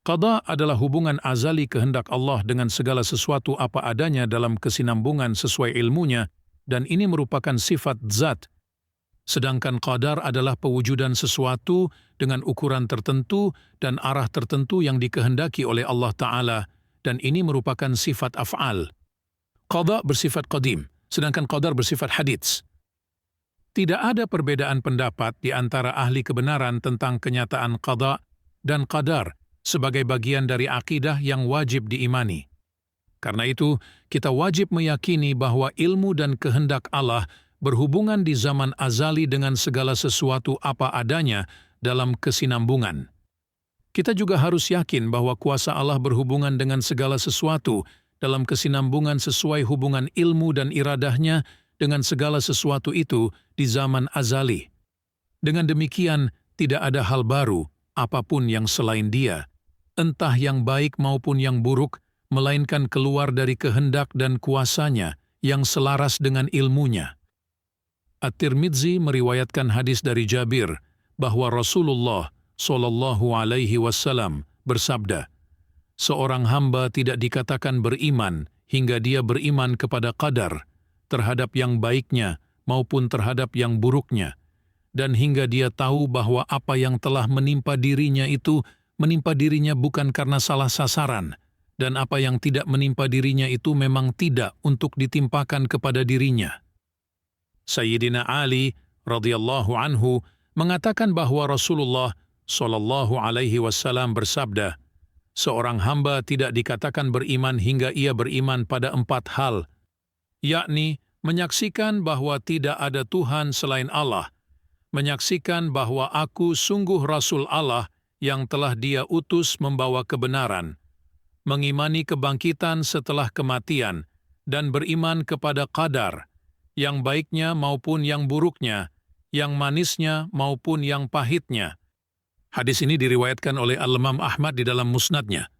Qada adalah hubungan azali kehendak Allah dengan segala sesuatu apa adanya dalam kesinambungan sesuai ilmunya, dan ini merupakan sifat zat. Sedangkan qadar adalah pewujudan sesuatu dengan ukuran tertentu dan arah tertentu yang dikehendaki oleh Allah Ta'ala, dan ini merupakan sifat af'al. Qada bersifat qadim, sedangkan qadar bersifat hadits. Tidak ada perbedaan pendapat di antara ahli kebenaran tentang kenyataan qada dan qadar sebagai bagian dari akidah yang wajib diimani. Karena itu, kita wajib meyakini bahwa ilmu dan kehendak Allah berhubungan di zaman azali dengan segala sesuatu apa adanya dalam kesinambungan. Kita juga harus yakin bahwa kuasa Allah berhubungan dengan segala sesuatu dalam kesinambungan sesuai hubungan ilmu dan iradahnya dengan segala sesuatu itu di zaman azali. Dengan demikian, tidak ada hal baru, apapun yang selain Dia, entah yang baik maupun yang buruk, melainkan keluar dari kehendak dan kuasanya yang selaras dengan ilmunya. At-Tirmidzi meriwayatkan hadis dari Jabir bahwa Rasulullah Shallallahu Alaihi Wasallam bersabda, "Seorang hamba tidak dikatakan beriman hingga dia beriman kepada qadar, terhadap yang baiknya maupun terhadap yang buruknya, dan hingga dia tahu bahwa apa yang telah menimpa dirinya itu menimpa dirinya bukan karena salah sasaran, dan apa yang tidak menimpa dirinya itu memang tidak untuk ditimpakan kepada dirinya." Sayyidina Ali radhiyallahu anhu mengatakan bahwa Rasulullah Shallallahu Alaihi Wasallam bersabda, "Seorang hamba tidak dikatakan beriman hingga ia beriman pada 4 hal, yakni menyaksikan bahwa tidak ada Tuhan selain Allah, menyaksikan bahwa aku sungguh Rasul Allah yang telah Dia utus membawa kebenaran, mengimani kebangkitan setelah kematian, dan beriman kepada qadar, yang baiknya maupun yang buruknya, yang manisnya maupun yang pahitnya." Hadis ini diriwayatkan oleh Al-Imam Ahmad di dalam musnadnya.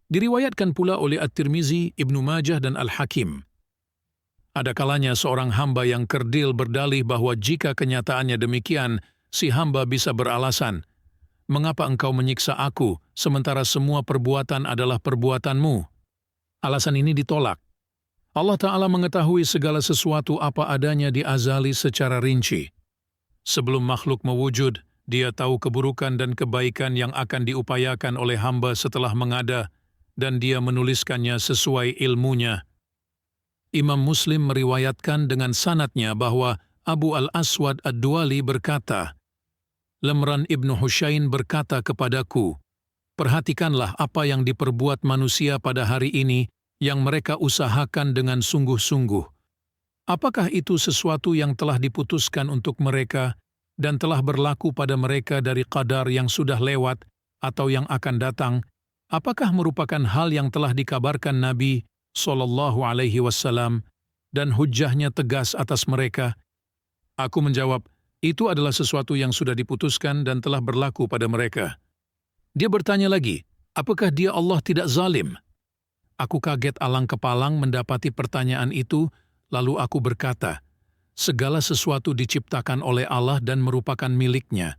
Diriwayatkan pula oleh At-Tirmizi, Ibnu Majah, dan Al-Hakim. Ada kalanya seorang hamba yang kerdil berdalih bahwa jika kenyataannya demikian, si hamba bisa beralasan, "Mengapa engkau menyiksa aku, sementara semua perbuatan adalah perbuatanmu?" Alasan ini ditolak. Allah Ta'ala mengetahui segala sesuatu apa adanya di azali secara rinci. Sebelum makhluk mewujud, Dia tahu keburukan dan kebaikan yang akan diupayakan oleh hamba setelah mengada, dan Dia menuliskannya sesuai ilmunya. Imam Muslim meriwayatkan dengan sanadnya bahwa Abu Al-Aswad Ad-Duali berkata, "Lemran Ibnu Hushain berkata kepadaku, perhatikanlah apa yang diperbuat manusia pada hari ini yang mereka usahakan dengan sungguh-sungguh. Apakah itu sesuatu yang telah diputuskan untuk mereka dan telah berlaku pada mereka dari qadar yang sudah lewat atau yang akan datang? Apakah merupakan hal yang telah dikabarkan Nabi Sallallahu Alaihi Wasallam dan hujjahnya tegas atas mereka?" Aku menjawab, "Itu adalah sesuatu yang sudah diputuskan dan telah berlaku pada mereka." Dia bertanya lagi, "Apakah Dia Allah tidak zalim?" Aku kaget alang-kepalang mendapati pertanyaan itu, lalu aku berkata, "Segala sesuatu diciptakan oleh Allah dan merupakan miliknya.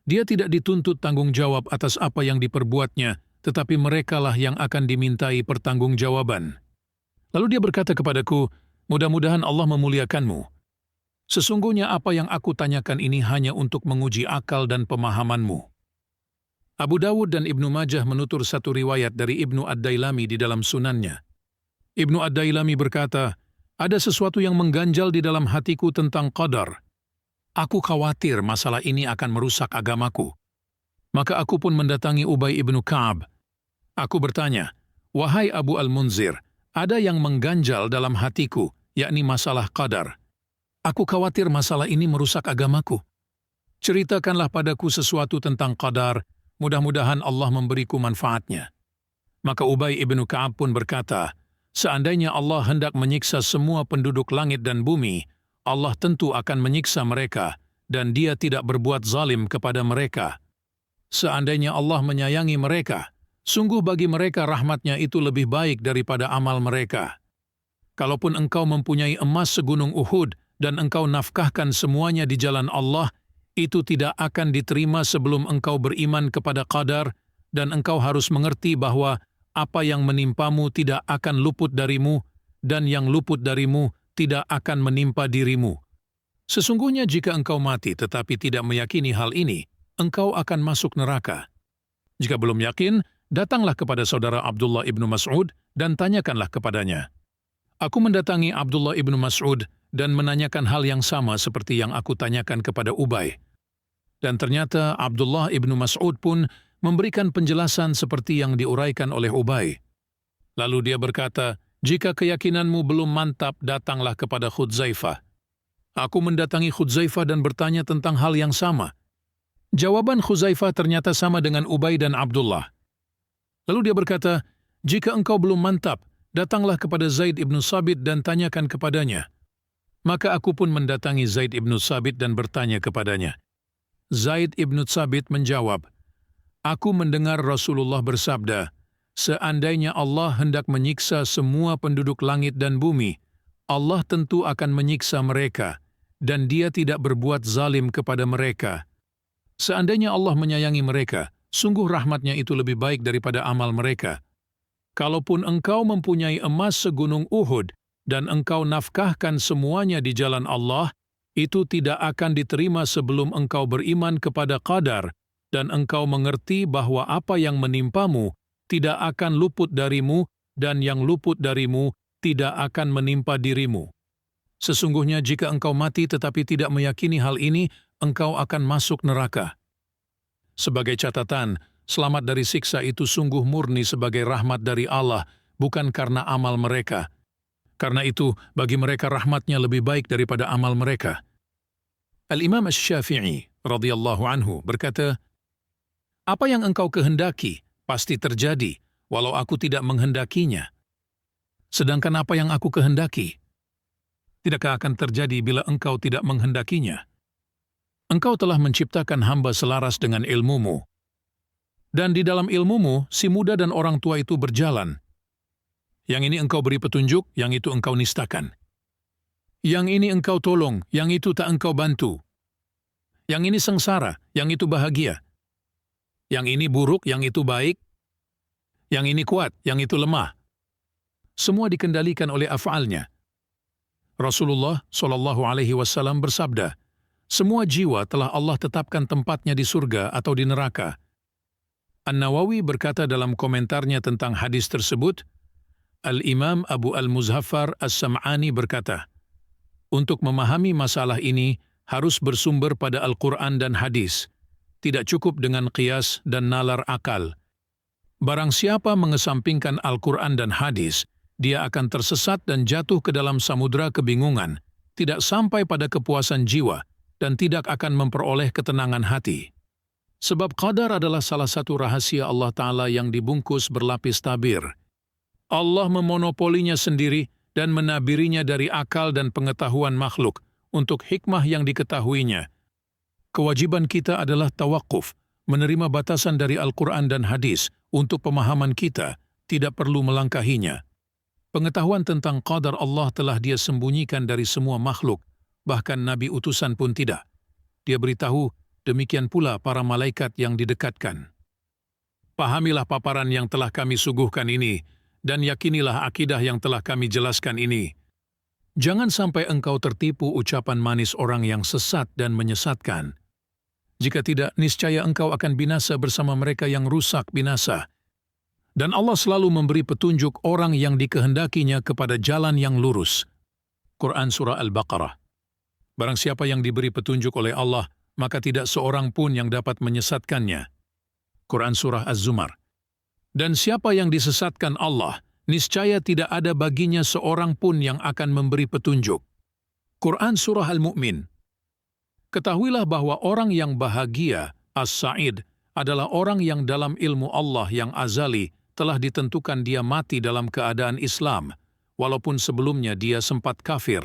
Dia tidak dituntut tanggung jawab atas apa yang diperbuatnya, tetapi merekalah yang akan dimintai pertanggungjawaban." Lalu dia berkata kepadaku, "Mudah-mudahan Allah memuliakanmu. Sesungguhnya apa yang aku tanyakan ini hanya untuk menguji akal dan pemahamanmu." Abu Dawud dan Ibnu Majah menutur satu riwayat dari Ibnu Ad-Dailami di dalam sunannya. Ibnu Ad-Dailami berkata, "Ada sesuatu yang mengganjal di dalam hatiku tentang qadar. Aku khawatir masalah ini akan merusak agamaku. Maka aku pun mendatangi Ubay ibnu Ka'ab. Aku bertanya, 'Wahai Abu Al-Munzir, ada yang mengganjal dalam hatiku, yakni masalah qadar. Aku khawatir masalah ini merusak agamaku. Ceritakanlah padaku sesuatu tentang qadar, mudah-mudahan Allah memberiku manfaatnya.' Maka Ubay ibnu Ka'ab pun berkata, 'Seandainya Allah hendak menyiksa semua penduduk langit dan bumi, Allah tentu akan menyiksa mereka, dan Dia tidak berbuat zalim kepada mereka. Seandainya Allah menyayangi mereka, sungguh bagi mereka rahmat-Nya itu lebih baik daripada amal mereka. Kalaupun engkau mempunyai emas segunung Uhud dan engkau nafkahkan semuanya di jalan Allah, itu tidak akan diterima sebelum engkau beriman kepada qadar dan engkau harus mengerti bahwa apa yang menimpamu tidak akan luput darimu, dan yang luput darimu tidak akan menimpa dirimu. Sesungguhnya jika engkau mati tetapi tidak meyakini hal ini, engkau akan masuk neraka. Jika belum yakin, datanglah kepada saudara Abdullah ibnu Mas'ud dan tanyakanlah kepadanya. Aku mendatangi Abdullah ibnu Mas'ud dan menanyakan hal yang sama seperti yang aku tanyakan kepada Ubay. Dan ternyata Abdullah ibnu Mas'ud pun memberikan penjelasan seperti yang diuraikan oleh Ubay. Lalu dia berkata, jika keyakinanmu belum mantap, datanglah kepada Khudzaifah. Aku mendatangi Khudzaifah dan bertanya tentang hal yang sama. Jawaban Khudzaifah ternyata sama dengan Ubay dan Abdullah. Lalu dia berkata, jika engkau belum mantap, datanglah kepada Zaid ibnu Sabit dan tanyakan kepadanya. Maka aku pun mendatangi Zaid ibnu Sabit dan bertanya kepadanya. Zaid ibnu Sabit menjawab, aku mendengar Rasulullah bersabda, seandainya Allah hendak menyiksa semua penduduk langit dan bumi, Allah tentu akan menyiksa mereka, dan Dia tidak berbuat zalim kepada mereka. Seandainya Allah menyayangi mereka, sungguh rahmat-Nya itu lebih baik daripada amal mereka. Kalaupun engkau mempunyai emas segunung Uhud, dan engkau nafkahkan semuanya di jalan Allah, itu tidak akan diterima sebelum engkau beriman kepada qadar, dan engkau mengerti bahwa apa yang menimpamu tidak akan luput darimu, dan yang luput darimu tidak akan menimpa dirimu. Sesungguhnya jika engkau mati tetapi tidak meyakini hal ini, engkau akan masuk neraka. Sebagai catatan, selamat dari siksa itu sungguh murni sebagai rahmat dari Allah, bukan karena amal mereka. Karena itu, bagi mereka rahmat-Nya lebih baik daripada amal mereka. Al-Imam Asy-Syafi'i radhiyallahu anhu berkata, apa yang engkau kehendaki pasti terjadi, walau aku tidak menghendakinya. Sedangkan apa yang aku kehendaki, tidakkah akan terjadi bila engkau tidak menghendakinya? Engkau telah menciptakan hamba selaras dengan ilmumu. Dan di dalam ilmumu, si muda dan orang tua itu berjalan. Yang ini engkau beri petunjuk, yang itu engkau nistakan. Yang ini engkau tolong, yang itu tak engkau bantu. Yang ini sengsara, yang itu bahagia. Yang ini buruk, yang itu baik. Yang ini kuat, yang itu lemah. Semua dikendalikan oleh af'alnya. Rasulullah SAW bersabda, semua jiwa telah Allah tetapkan tempatnya di surga atau di neraka. An-Nawawi berkata dalam komentarnya tentang hadis tersebut, Al-Imam Abu Al-Muzaffar As-Sam'ani berkata, untuk memahami masalah ini harus bersumber pada Al-Quran dan hadis, tidak cukup dengan qiyas dan nalar akal. Barang siapa mengesampingkan Al-Quran dan hadis, dia akan tersesat dan jatuh ke dalam samudera kebingungan, tidak sampai pada kepuasan jiwa, dan tidak akan memperoleh ketenangan hati. Sebab qadar adalah salah satu rahasia Allah Ta'ala yang dibungkus berlapis tabir. Allah memonopolinya sendiri dan menabirinya dari akal dan pengetahuan makhluk untuk hikmah yang diketahuinya. Kewajiban kita adalah tawakuf, menerima batasan dari Al-Quran dan hadis untuk pemahaman kita, tidak perlu melangkahinya. Pengetahuan tentang qadar Allah telah Dia sembunyikan dari semua makhluk, bahkan Nabi utusan pun tidak. Dia beritahu, demikian pula para malaikat yang didekatkan. Pahamilah paparan yang telah kami suguhkan ini, dan yakinilah akidah yang telah kami jelaskan ini. Jangan sampai engkau tertipu ucapan manis orang yang sesat dan menyesatkan. Jika tidak, niscaya engkau akan binasa bersama mereka yang rusak binasa. Dan Allah selalu memberi petunjuk orang yang dikehendakinya kepada jalan yang lurus. Quran Surah Al-Baqarah. Barang siapa yang diberi petunjuk oleh Allah, maka tidak seorang pun yang dapat menyesatkannya. Quran Surah Az-Zumar. Dan siapa yang disesatkan Allah, niscaya tidak ada baginya seorang pun yang akan memberi petunjuk. Quran Surah Al-Mu'min. Ketahuilah bahwa orang yang bahagia, as-sa'id, adalah orang yang dalam ilmu Allah yang azali telah ditentukan dia mati dalam keadaan Islam, walaupun sebelumnya dia sempat kafir.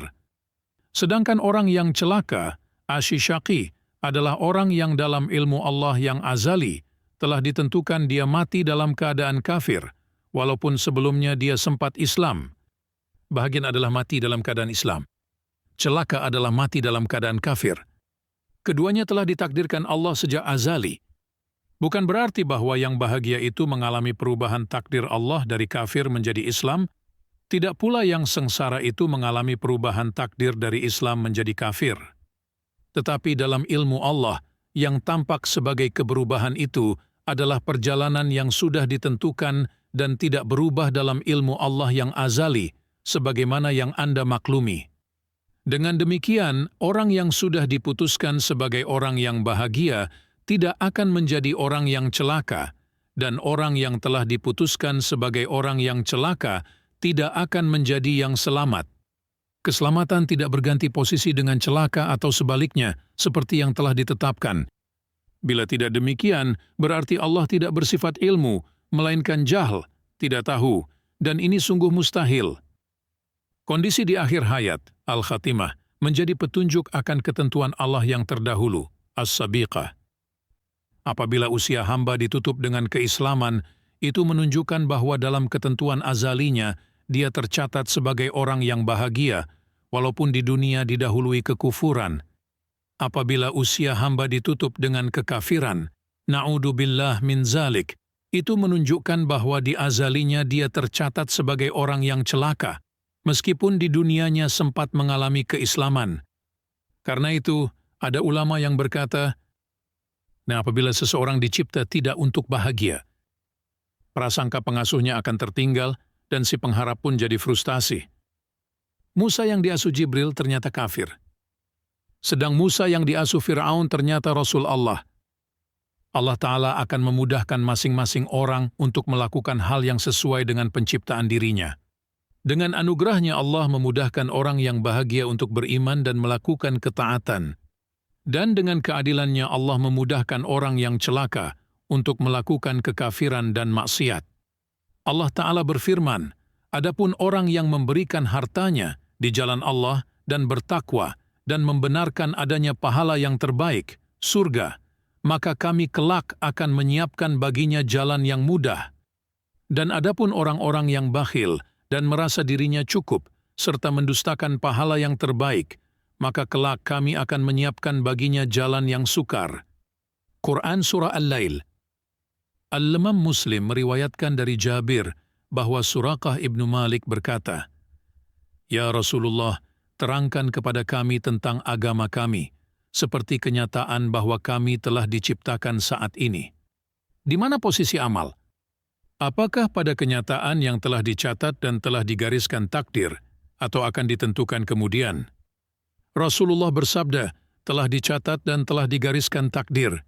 Sedangkan orang yang celaka, asyishaki, adalah orang yang dalam ilmu Allah yang azali telah ditentukan dia mati dalam keadaan kafir, walaupun sebelumnya dia sempat Islam. Bahagian adalah mati dalam keadaan Islam. Celaka adalah mati dalam keadaan kafir. Keduanya telah ditakdirkan Allah sejak azali. Bukan berarti bahwa yang bahagia itu mengalami perubahan takdir Allah dari kafir menjadi Islam, tidak pula yang sengsara itu mengalami perubahan takdir dari Islam menjadi kafir. Tetapi dalam ilmu Allah, yang tampak sebagai keberubahan itu adalah perjalanan yang sudah ditentukan dan tidak berubah dalam ilmu Allah yang azali, sebagaimana yang Anda maklumi. Dengan demikian, orang yang sudah diputuskan sebagai orang yang bahagia tidak akan menjadi orang yang celaka, dan orang yang telah diputuskan sebagai orang yang celaka tidak akan menjadi yang selamat. Keselamatan tidak berganti posisi dengan celaka atau sebaliknya, seperti yang telah ditetapkan. Bila tidak demikian, berarti Allah tidak bersifat ilmu, melainkan jahl, tidak tahu, dan ini sungguh mustahil. Kondisi di akhir hayat, Al-Khatimah, menjadi petunjuk akan ketentuan Allah yang terdahulu, As-Sabiqah. Apabila usia hamba ditutup dengan keislaman, itu menunjukkan bahwa dalam ketentuan azalinya, dia tercatat sebagai orang yang bahagia, walaupun di dunia didahului kekufuran. Apabila usia hamba ditutup dengan kekafiran, na'udzubillah min zalik, itu menunjukkan bahwa di azalinya dia tercatat sebagai orang yang celaka, meskipun di dunianya sempat mengalami keislaman. Karena itu, ada ulama yang berkata, apabila seseorang dicipta tidak untuk bahagia, prasangka pengasuhnya akan tertinggal dan si pengharap pun jadi frustasi. Musa yang diasuh Jibril ternyata kafir. Sedang Musa yang diasuh Fir'aun ternyata Rasul Allah. Allah Ta'ala akan memudahkan masing-masing orang untuk melakukan hal yang sesuai dengan penciptaan dirinya. Dengan anugerahnya Allah memudahkan orang yang bahagia untuk beriman dan melakukan ketaatan. Dan dengan keadilannya Allah memudahkan orang yang celaka untuk melakukan kekafiran dan maksiat. Allah Ta'ala berfirman, adapun orang yang memberikan hartanya di jalan Allah dan bertakwa dan membenarkan adanya pahala yang terbaik, surga, maka kami kelak akan menyiapkan baginya jalan yang mudah. Dan adapun orang-orang yang bakhil dan merasa dirinya cukup, serta mendustakan pahala yang terbaik, maka kelak kami akan menyiapkan baginya jalan yang sukar. Quran Surah Al-Lail. Al-Imam Muslim meriwayatkan dari Jabir bahwa Suraqah ibnu Malik berkata, Ya Rasulullah, terangkan kepada kami tentang agama kami, seperti kenyataan bahwa kami telah diciptakan saat ini. Di mana posisi amal? Apakah pada kenyataan yang telah dicatat dan telah digariskan takdir, atau akan ditentukan kemudian? Rasulullah bersabda, telah dicatat dan telah digariskan takdir.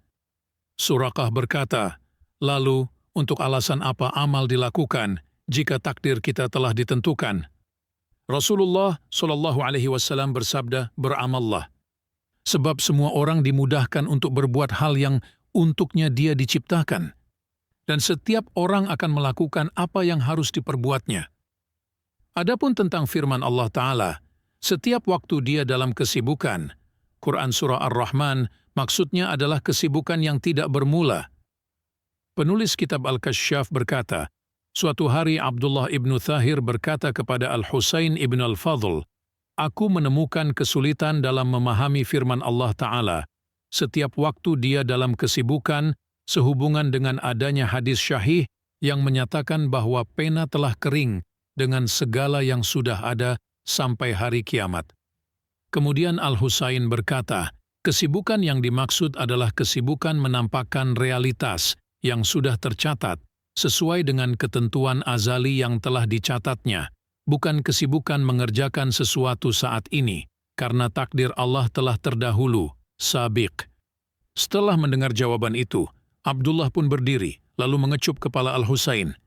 Suraqah berkata, lalu untuk alasan apa amal dilakukan jika takdir kita telah ditentukan? Rasulullah SAW bersabda, beramallah. Sebab semua orang dimudahkan untuk berbuat hal yang untuknya dia diciptakan. Dan setiap orang akan melakukan apa yang harus diperbuatnya. Adapun tentang firman Allah Ta'ala, setiap waktu dia dalam kesibukan, Quran Surah Ar-Rahman maksudnya adalah kesibukan yang tidak bermula. Penulis kitab Al-Kasyaf berkata, suatu hari Abdullah ibnu Thahir berkata kepada Al-Husain ibn Al-Fadl, aku menemukan kesulitan dalam memahami firman Allah Ta'ala. Setiap waktu dia dalam kesibukan, sehubungan dengan adanya hadis syahih yang menyatakan bahwa pena telah kering dengan segala yang sudah ada sampai hari kiamat. Kemudian Al-Husain berkata, kesibukan yang dimaksud adalah kesibukan menampakkan realitas yang sudah tercatat sesuai dengan ketentuan azali yang telah dicatatnya, bukan kesibukan mengerjakan sesuatu saat ini, karena takdir Allah telah terdahulu, sabiq. Setelah mendengar jawaban itu, Abdullah pun berdiri, lalu mengecup kepala Al-Husain.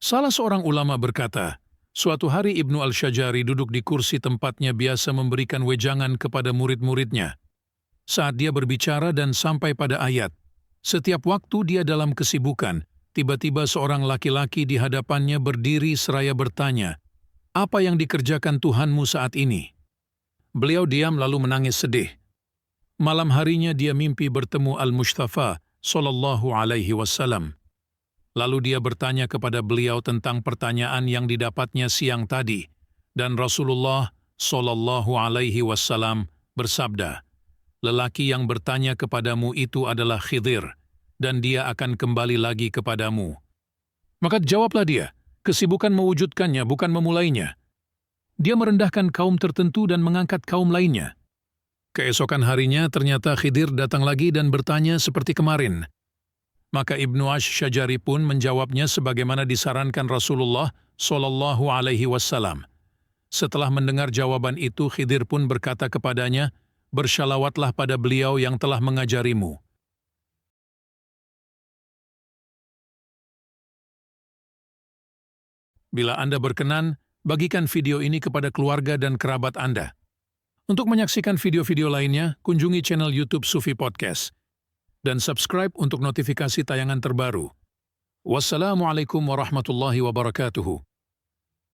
Salah seorang ulama berkata, suatu hari Ibnu Al-Syajari duduk di kursi tempatnya biasa memberikan wejangan kepada murid-muridnya. Saat dia berbicara dan sampai pada ayat, setiap waktu dia dalam kesibukan, tiba-tiba seorang laki-laki di hadapannya berdiri seraya bertanya, apa yang dikerjakan Tuhanmu saat ini? Beliau diam lalu menangis sedih. Malam harinya dia mimpi bertemu Al-Mustafa sallallahu alaihi wasallam. Lalu dia bertanya kepada beliau tentang pertanyaan yang didapatnya siang tadi, dan Rasulullah sallallahu alaihi wasallam bersabda, lelaki yang bertanya kepadamu itu adalah Khidir, dan dia akan kembali lagi kepadamu. Maka jawablah dia, kesibukan mewujudkannya bukan memulainya. Dia merendahkan kaum tertentu dan mengangkat kaum lainnya. Keesokan harinya ternyata Khidir datang lagi dan bertanya seperti kemarin. Maka Ibnu Ash-Syajari pun menjawabnya sebagaimana disarankan Rasulullah Shallallahu Alaihi Wasallam. Setelah mendengar jawaban itu, Khidir pun berkata kepadanya, "Bersyalawatlah pada beliau yang telah mengajarimu." Bila Anda berkenan, bagikan video ini kepada keluarga dan kerabat Anda. Untuk menyaksikan video-video lainnya, kunjungi channel YouTube Sufi Podcast dan subscribe untuk notifikasi tayangan terbaru. Wassalamualaikum warahmatullahi wabarakatuh.